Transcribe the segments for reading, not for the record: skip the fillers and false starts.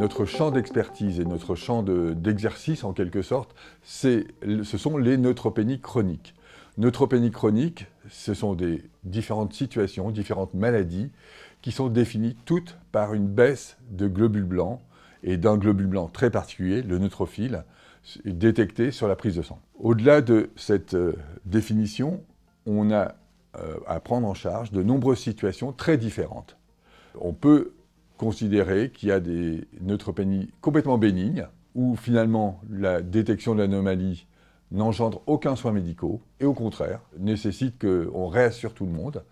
Notre champ d'expertise et notre champ d'exercice, en quelque sorte, ce sont les neutropénies chroniques. Neutropénie chronique, ce sont des différentes situations, différentes maladies qui sont définies toutes par une baisse de globules blancs et d'un globule blanc très particulier, le neutrophile, détecté sur la prise de sang. Au-delà de cette définition, on a à prendre en charge de nombreuses situations très différentes. On peut considérer qu'il y a des neutropénies complètement bénignes, où finalement la détection de l'anomalie n'engendre aucun soin médical, et au contraire, nécessite qu'on réassure tout le monde,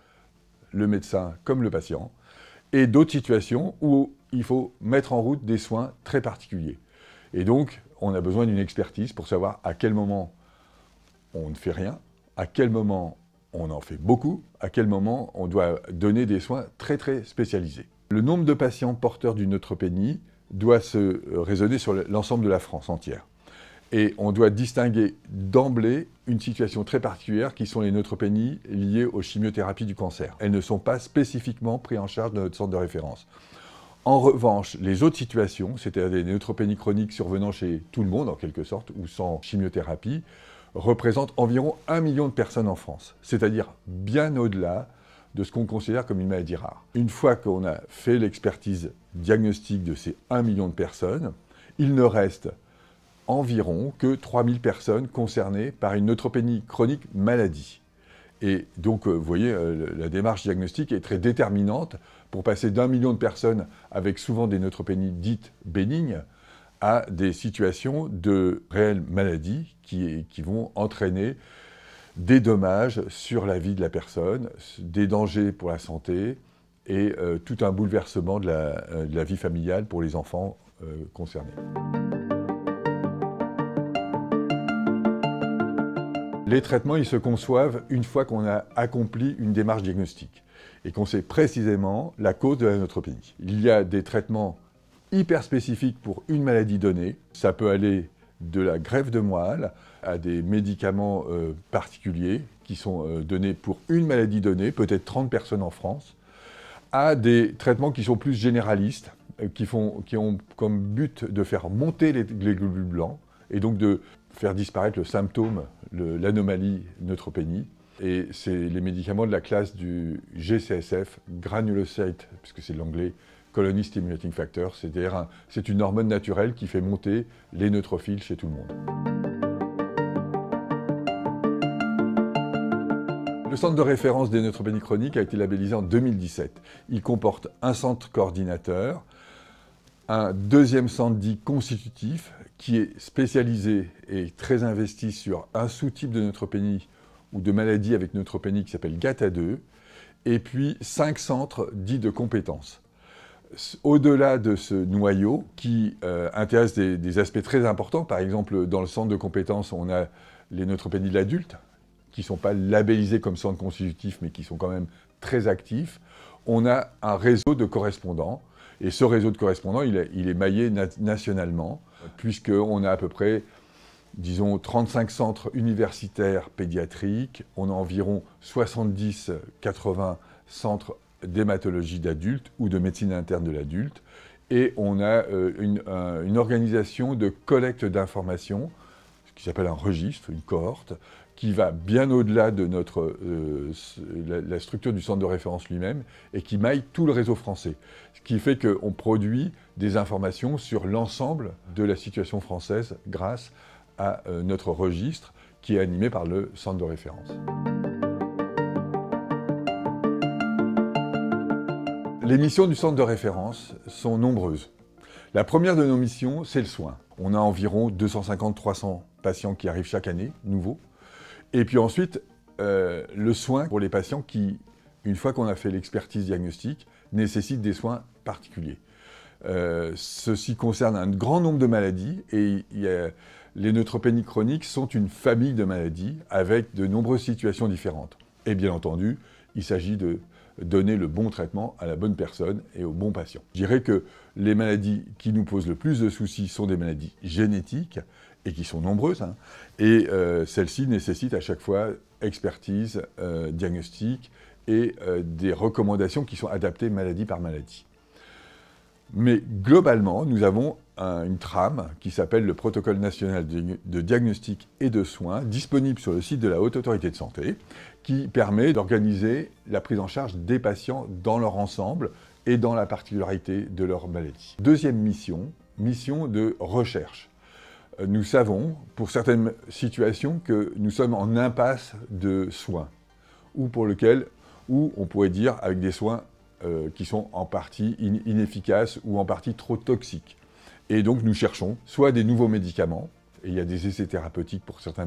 le médecin comme le patient, et d'autres situations où il faut mettre en route des soins très particuliers. Et donc, on a besoin d'une expertise pour savoir à quel moment on ne fait rien, à quel moment on en fait beaucoup, à quel moment on doit donner des soins très très spécialisés. Le nombre de patients porteurs d'une neutropénie doit se raisonner sur l'ensemble de la France entière. Et on doit distinguer d'emblée une situation très particulière qui sont les neutropénies liées aux chimiothérapies du cancer. Elles ne sont pas spécifiquement prises en charge dans notre centre de référence. En revanche, les autres situations, c'est-à-dire des neutropénies chroniques survenant chez tout le monde en quelque sorte, ou sans chimiothérapie, représentent environ 1 million de personnes en France, c'est-à-dire bien au-delà de ce qu'on considère comme une maladie rare. Une fois qu'on a fait l'expertise diagnostique de ces 1 million de personnes, il ne reste environ que 3000 personnes concernées par une neutropénie chronique maladie. Et donc, vous voyez, la démarche diagnostique est très déterminante pour passer d'1 million de personnes avec souvent des neutropénies dites bénignes à des situations de réelles maladies qui vont entraîner des dommages sur la vie de la personne, des dangers pour la santé et tout un bouleversement de la vie familiale pour les enfants concernés. Les traitements, ils se conçoivent une fois qu'on a accompli une démarche diagnostique et qu'on sait précisément la cause de la neutropénie. Il y a des traitements hyper spécifiques pour une maladie donnée. Ça peut aller de la greffe de moelle à des médicaments particuliers qui sont donnés pour une maladie donnée, peut-être 30 personnes en France, à des traitements qui sont plus généralistes, qui ont comme but de faire monter les globules blancs et donc de faire disparaître le symptôme, l'anomalie neutropénie. Et c'est les médicaments de la classe du GCSF, granulocyte, puisque c'est l'anglais, Colony Stimulating Factor, c'est-à-dire c'est une hormone naturelle qui fait monter les neutrophiles chez tout le monde. Le centre de référence des neutropénies chroniques a été labellisé en 2017. Il comporte un centre coordinateur, un deuxième centre dit constitutif, qui est spécialisé et très investi sur un sous-type de neutropénie ou de maladie avec neutropénie qui s'appelle GATA2, et puis 5 centres dits de compétences. Au-delà de ce noyau qui intéresse des aspects très importants, par exemple dans le centre de compétences, on a les neutropénies de l'adulte, qui ne sont pas labellisés comme centre constitutif, mais qui sont quand même très actifs. On a un réseau de correspondants, et ce réseau de correspondants, il est maillé nationalement, puisqu'on a à peu près, disons, 35 centres universitaires pédiatriques, on a environ 70-80 centres d'hématologie d'adultes ou de médecine interne de l'adulte, et on a une organisation de collecte d'informations, ce qui s'appelle un registre, une cohorte, qui va bien au-delà de la structure du centre de référence lui-même et qui maille tout le réseau français. Ce qui fait qu'on produit des informations sur l'ensemble de la situation française grâce à notre registre qui est animé par le centre de référence. Les missions du centre de référence sont nombreuses. La première de nos missions, c'est le soin. On a environ 250-300 patients qui arrivent chaque année, nouveaux. Et puis ensuite, le soin pour les patients qui, une fois qu'on a fait l'expertise diagnostique, nécessitent des soins particuliers. Ceci concerne un grand nombre de maladies et les neutropénies chroniques sont une famille de maladies avec de nombreuses situations différentes. Et bien entendu, il s'agit de donner le bon traitement à la bonne personne et au bon patient. Je dirais que les maladies qui nous posent le plus de soucis sont des maladies génétiques, et qui sont nombreuses, hein, et celles-ci nécessitent à chaque fois expertise, diagnostic et des recommandations qui sont adaptées maladie par maladie. Mais globalement, nous avons une trame qui s'appelle le protocole national de diagnostic et de soins, disponible sur le site de la Haute Autorité de Santé, qui permet d'organiser la prise en charge des patients dans leur ensemble et dans la particularité de leur maladie. Deuxième mission, mission de recherche. Nous savons, pour certaines situations, que nous sommes en impasse de soins, ou on pourrait dire avec des soins qui sont en partie inefficaces ou en partie trop toxiques. Et donc nous cherchons soit des nouveaux médicaments, et il y a des essais thérapeutiques pour certains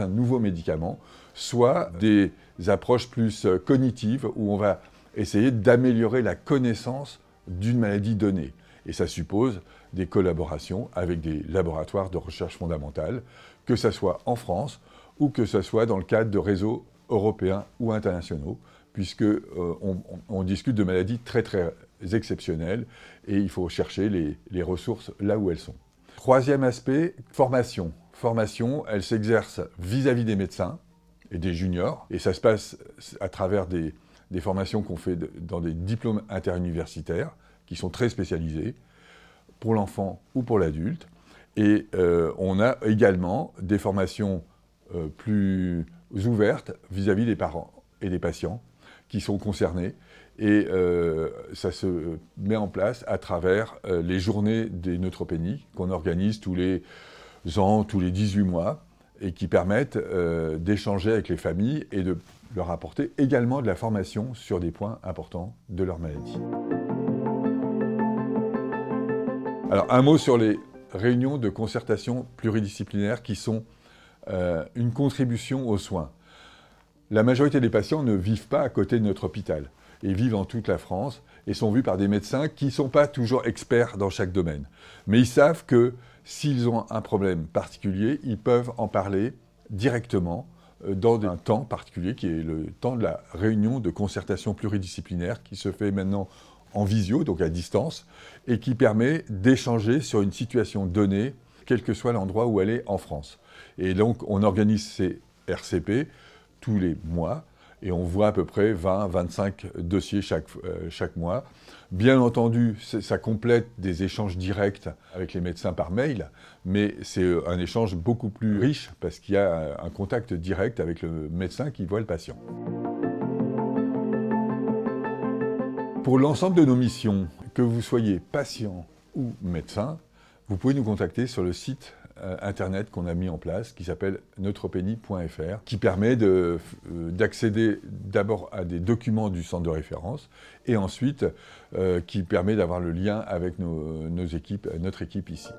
nouveaux médicaments, soit des approches plus cognitives où on va essayer d'améliorer la connaissance d'une maladie donnée. Et ça suppose des collaborations avec des laboratoires de recherche fondamentale, que ce soit en France ou que ce soit dans le cadre de réseaux européens ou internationaux, puisqu'on discute de maladies très très exceptionnelles et il faut chercher les ressources là où elles sont. Troisième aspect, formation. Formation, elle s'exerce vis-à-vis des médecins et des juniors, et ça se passe à travers des formations qu'on fait dans des diplômes interuniversitaires qui sont très spécialisés pour l'enfant ou pour l'adulte. Et on a également des formations plus ouvertes vis-à-vis des parents et des patients qui sont concernés. Et ça se met en place à travers les journées des neutropénies qu'on organise tous les ans, tous les 18 mois, et qui permettent d'échanger avec les familles et de leur apporter également de la formation sur des points importants de leur maladie. Alors, un mot sur les réunions de concertation pluridisciplinaire qui sont une contribution aux soins. La majorité des patients ne vivent pas à côté de notre hôpital. Ils vivent dans toute la France et sont vus par des médecins qui ne sont pas toujours experts dans chaque domaine. Mais ils savent que s'ils ont un problème particulier, ils peuvent en parler directement dans un temps particulier qui est le temps de la réunion de concertation pluridisciplinaire qui se fait maintenant en visio, donc à distance, et qui permet d'échanger sur une situation donnée, quel que soit l'endroit où elle est en France. Et donc on organise ces RCP tous les mois, et on voit à peu près 20-25 dossiers chaque mois. Bien entendu, ça complète des échanges directs avec les médecins par mail, mais c'est un échange beaucoup plus riche parce qu'il y a un contact direct avec le médecin qui voit le patient. Pour l'ensemble de nos missions, que vous soyez patient ou médecin, vous pouvez nous contacter sur le site internet qu'on a mis en place, qui s'appelle neutropenie.fr, qui permet d'accéder d'abord à des documents du centre de référence, et ensuite qui permet d'avoir le lien avec notre équipe ici.